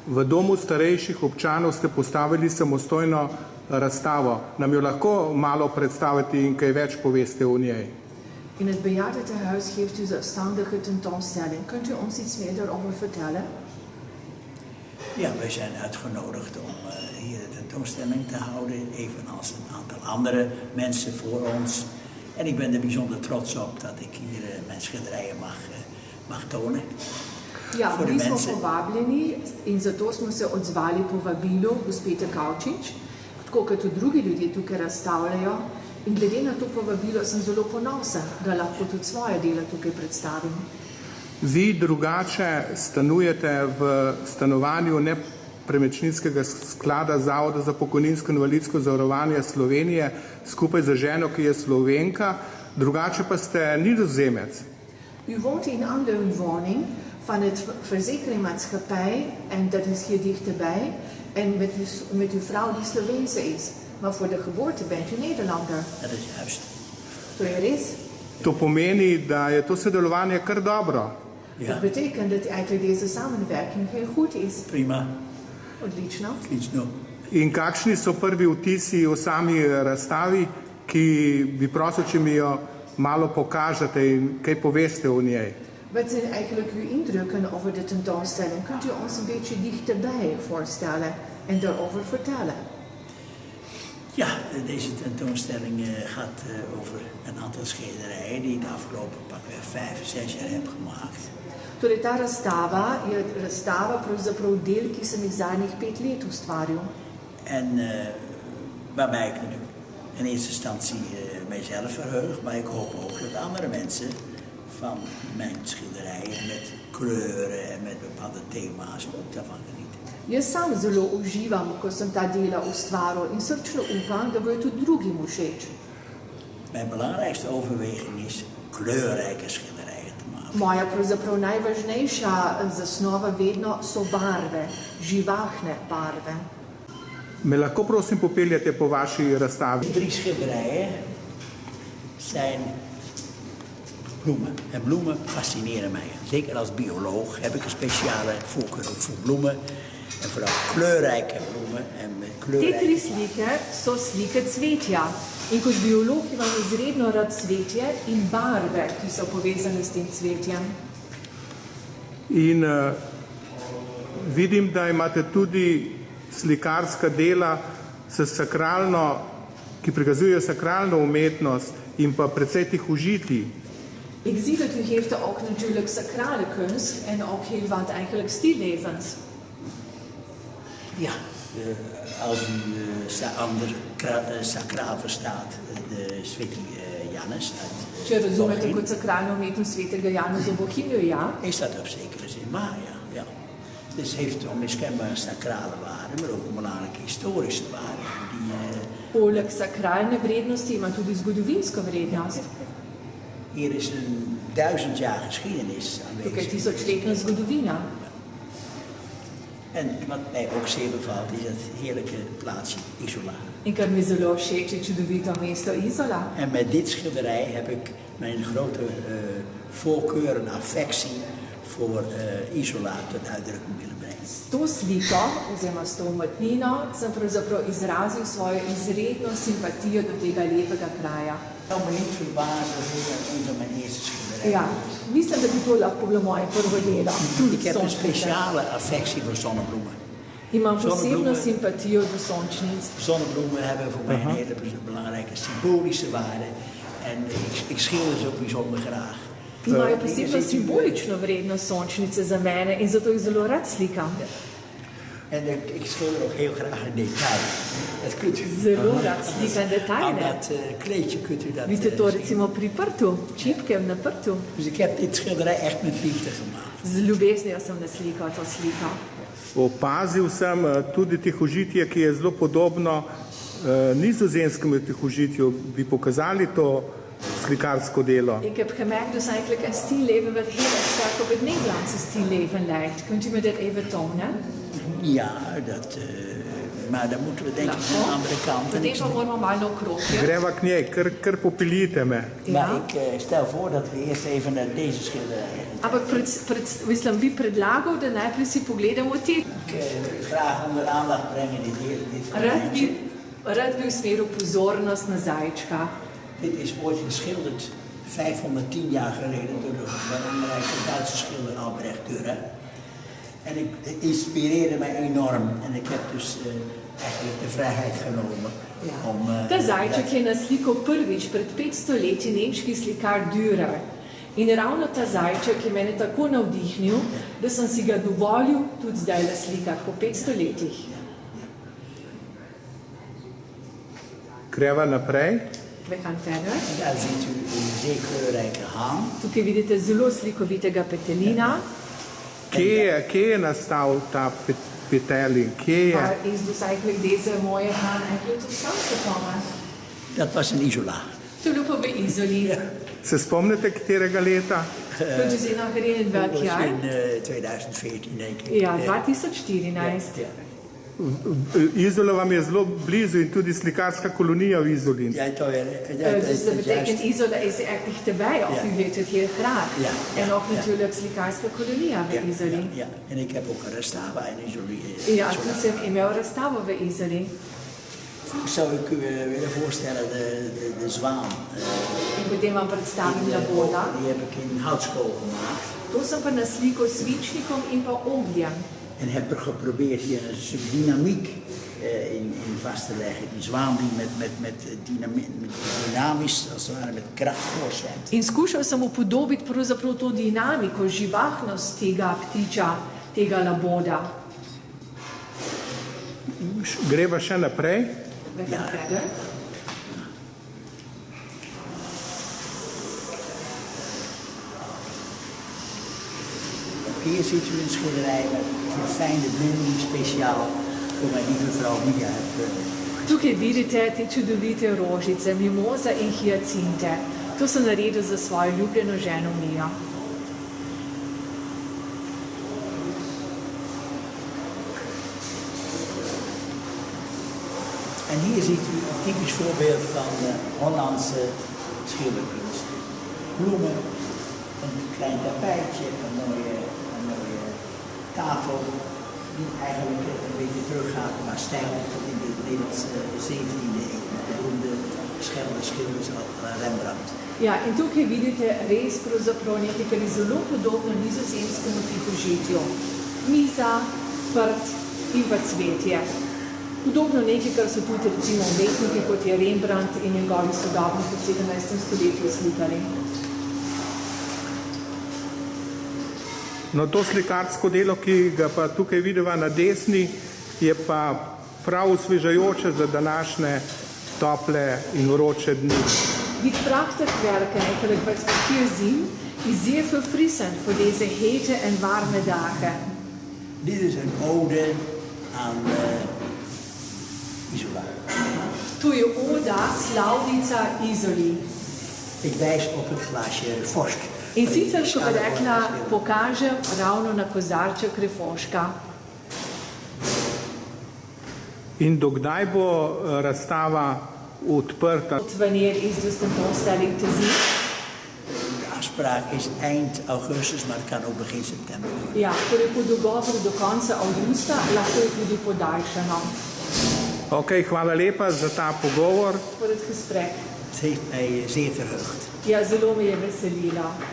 V domu starejših občanov ste postavili samostojno razstavo. Nam jo lahko malo predstavite in kaj več poveste o njej? In het bejaardentehuis heeft u zelfstandige tentoonstelling. Kunt u ons iets meer daarover vertellen? Ja, wij zijn uitgenodigd om hier de tentoonstelling te houden, evenals een aantal andere mensen voor ons. En ik ben er bijzonder trots op dat ik hier mijn schilderijen mag tonen. Ja, mi smo povabljeni in zato smo se odzvali povabilu gospete Kavčič, tako kot tudi drugi ljudje tukaj razstavljajo. In glede na to povabilo sem zelo ponosen, da lahko tudi svoje dela tukaj predstavim. Vi drugače stanujete v stanovanju nepremičninskega sklada Zavoda za pokojninsko in invalidsko zavarovanje Slovenije skupaj z ženo, ki je Slovenka, drugače pa ste Nizozemec. U woont in een andere woning van het verzekeringsmaatschappij en dat is hier dichterbij en met uw vrouw die Sloveense is. Maar voor de geboorte bent u Nederlander. Dat is juist. To je res? To pomeni, da je to sodelovanje kar dobro. Ja. Dat betekent dat eigenlijk deze samenwerking heel goed is. Prima. Odlično. Odlično. In kakšni so prvi vtisi o sami razstavi, ki bi prosil, če mi jo malo pokažete in kaj poveste o njej? Wat zijn eigenlijk uw indrukken over de tentoonstelling? Kunt u ons een beetje dichterbij voorstellen en daarover vertellen? Ja, deze tentoonstelling gaat over een aantal schilderijen die ik de afgelopen pakweg 5, 6 jaar heb gemaakt. Torej, ta razstava je razstava pravzaprav del, ki sem jih zadnjih 5 let ustvaril. En waarbij ik in eerste instantie mijzelf verheug, maar ik hoop ook dat andere mensen van mijn schilderijen met kleuren en met bepaalde thema's ook daarvan genieten. Jaz sam zelo uživam, ko sem ta dela ustvaril in srčno upam, da bojo tudi drugim všeč. Mijn belangrijkste overweging is kleurrijke schilderijen te maken. Moja pravzaprav najvažnejša zasnova vedno so barve, živahne barve. Me lahko prosim popeljate po vaši razstavi? 3 schilderijen zijn bloemen. En bloemen fascineren mij. Zeker als bioloog heb ik een speciale voorkeur voor bloemen. En vooral kleurrijke bloemen. Te 3 slike so slike cvetja. In kot biolog imam izredno rad cvetje in barve, ki so povezane s tem cvetjem. In vidim, da imate tudi slikarska dela ki prikazujejo sakralno umetnost in pa precej tih užitij. Ik zie dat u heeft ook natuurlijk sacrale kunst en ook heel wat eigenlijk stillevens. Ja, als u sacraal verstaat, de Sveti Janus. Če razumete kot sakralno umetnost svetega Janusa Bohinju, ja. Is dat op zekere zin, maar ja. Dus het heeft onmiskenbaar een sacrale waarde, maar ook een belangrijke historische waarde. Poleg sakralne vrednosti ima tudi zgodovinsko vrednost. Hier is een 1000 jaar geschiedenis aanwezig. Tukaj tisočletna zgodovina. En wat mij ook zeer bevalt is het heerlijke plaatsje Isola. In kar mi zelo všeč je čudovito mesto Isola. En met dit schilderij heb ik mijn grote voorkeur en affectie voor Isola tot uitdrukking willen brengen. S to sliko, oziroma s to umetnino, sem pravzaprav izrazil svojo izredno simpatijo do tega lepega kraja. Ik zou me niet verbazen als dit een van mijn eerste schilderijen ja, mislim, da bi to lahko bilo moje prvo delo. Ik heb een speciale affectie voor zonnebloemen. Imam posebno simpatijo do sončnic. Zonnebloemen hebben voor mij een hele belangrijke symbolische waarde. En ik schilder ze ook bijzonder graag. Imajo posebno simbolično vrednost sončnice za mene in zato jih zelo rad slikam. En ik schilder ook heel graag een detail. Dat kunt u zelo rad slikam detajle. Aan dat kleedje kunt u dat vidite to recimo pri prtu, čipkem na prtu. Dus ik heb dit schilderij echt met liefde gemaakt. Z ljubeznijo sem naslikal to sliko. Opazil sem tudi tihožitje, ki je zelo podobno nizozemskemu tihožitju. Bi pokazali to slikarsko delo? Ik heb gemerkt dus eigenlijk een stilleven wat heel erg sterk op het Nederlandse stilleven lijkt. Kunt u me dat even tonen? Ja, dat maar dan moeten we denk ik naar de andere kant. En Potem pa moramo malo okrog. Greva k njej, kar popeljite me. Maar ik stel voor dat we eerst even naar deze schilderij gaan. Ampak mislim, bi predlagal, da najprej si pogledamo te. Ik wil graag onder aandacht brengen dit konijntje. Rad bi usmeril pozornost na zajčka. Dit is ooit geschilderd 510 jaar geleden door de belangrijke Duitse schilder Albrecht Dürer. En het inspireerde mij enorm. En ik heb dus eigenlijk de vrijheid genomen om... Ta zajček je naslikal prvič pred 500 leti nemški slikar Dürer. In ravno ta zajček je mene tako navdihnil, da sem si ga dovolil tudi zdaj naslikati po 500 letih. Greva naprej. We gaan verder. Daar ziet u een zeer kleurrijke haan. Tukaj vidite zelo slikovitega petelina. Kje je nastal ta petelin? Kje je? Waar is dus eigenlijk deze mooie haan eigenlijk tot stand gekomen? Dat was in Isola. Toen lopen we Isoli. Se spomnite katerega leta? Kunt u zich nog herinneren welk Dat was jaar? in 2014 denk ik. Ja, 2014. Ja. Izola vam je zelo blizu in tudi slikarska kolonija v Izoli. Ja, to je, Dus dat betekent Isola is er echt dichterbij, of Ja. u weet het heel graag. Ja, En ja, ook ja. natuurlijk slikarska kolonija v Izoli. ja. En ik heb ook een restava in Isoli. Ja, toen sem imel razstavo v Izoli. Zou ik u willen voorstellen, de zwaan. In potem vam predstavim Laboda. Die heb ik in houtskool gemaakt. To sem pa naslikal s svinčnikom in pa ogljem. En heb er geprobeerd hier een stuk dynamiek in vast te leggen. Die zwaan die met dynamisch, als het ware met kracht voorzwemt. In skušal sem upodobiti pravzaprav to dinamiko, živahnost tega ptiča, tega laboda. Greva še naprej. We gaan verder. Hier ziet u een schilderij met verfijnde bloemen speciaal voor mijn lieve vrouw Mia heb. Tukaj vidite te čudovite rožice, mimoza in hiacinte. To sem naredil za svojo ljubljeno ženo Mijo. En hier ziet u een typisch voorbeeld van Hollandse schilderkunst. Bloemen, een klein tapijtje, een mooie tafel, die eigenlijk een beetje teruggaat naar stijl tot in de 17e eeuw. Beroemde schilder Rembrandt. Ja, in tukaj vidite res pravzaprav nekaj, kar je zelo podobno nizozemskemu tihožitju. Miza, prt in pa cvetje. Podobno nekaj, kar so tudi recimo umetniki, kot je Rembrandt in njegovi sodobniki v 17. stoletju slikali. No, to slikarsko delo, ki ga pa tukaj vidiva na desni, je pa prav osvežajoče za današnje tople in vroče dni. Dit prachtig werk en eigenlijk wat we hier zien, is zeer verfrissend voor deze hete en warme dagen. Dit is een ode aan Isola. Tu je oda Slavnica Izoli. Ik wijs op het glaasje Refošk. In sicer, ko bi rekla, pokažem ravno na kozarček Refoška. In dokdaj bo razstava odprta? Wanneer is dus tentoonstelling te zien? De afspraak is eind augustus, maar het kan ook begin september. Ja, torej po dogovoru do konca avgusta, lahko je tudi podaljšano. Ok, hvala lepa za ta pogovor. Voor het gesprek. Het heeft mij zeer verheugd. Ja, zelo me je veselilo.